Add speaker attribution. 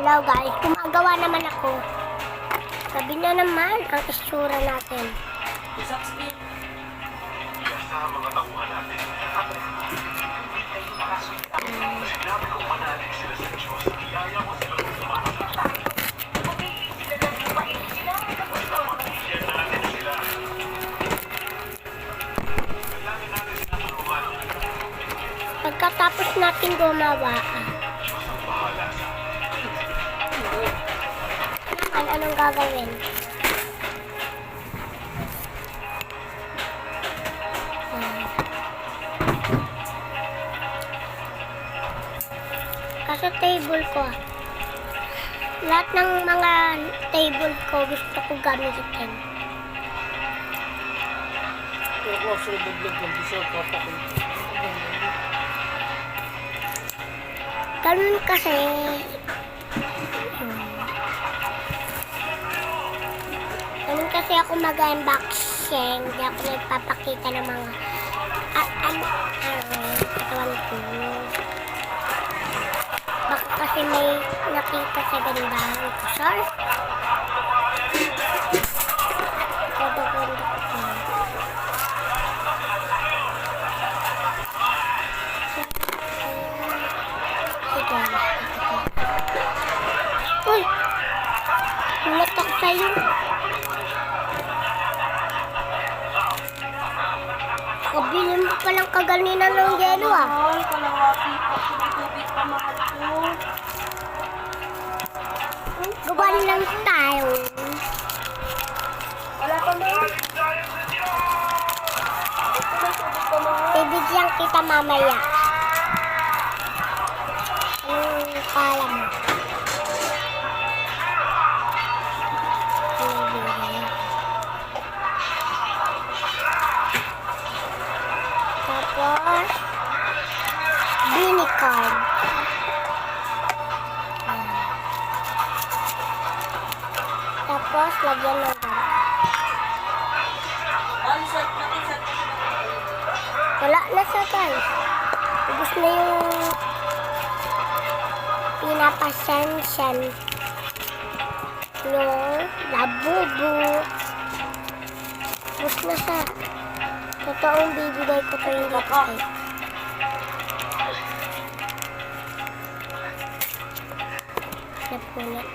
Speaker 1: Hello guys, gumagawa naman ako. Sabi na naman ang isura natin.
Speaker 2: Sa mga tauhan natin, sinabi kong manalig sila sa Diyos, iyaya mo sila kung sumasagot. Pagpapakilyan natin sila. Kailangan natin sila tulungan.
Speaker 1: Pagkatapos natin gumawa,
Speaker 2: Diyos ang bahala sa
Speaker 1: anong gagawin? Kasi table ko, lahat ng mga table ko gusto ko gamitin. Ganun kasi, ganun kasi ako mag-unboxing, hindi ako nagpapakita ng mga katawan ko. Baka kasi may nakita sa gandahan ko, sir. Gagaganda ko. Uy! Ulat ako sa'yo. Kabili mo palang kaganina ng yelo ah.
Speaker 3: Ay, kalawati pa. Tubig pa mahal ko.
Speaker 1: Gawan lang tayo.
Speaker 3: Wala pa mo.
Speaker 1: Bibigyan kita mamaya. Anong kala mo? Tapos, Binicard. Tapos, lagyan ng
Speaker 3: Ansat na ansat.
Speaker 1: wala na siya guys. Ubus na yung pinapasensyan yung labubo. Ubus na siya. Totoong bibigay ko to yung dito. Napunit.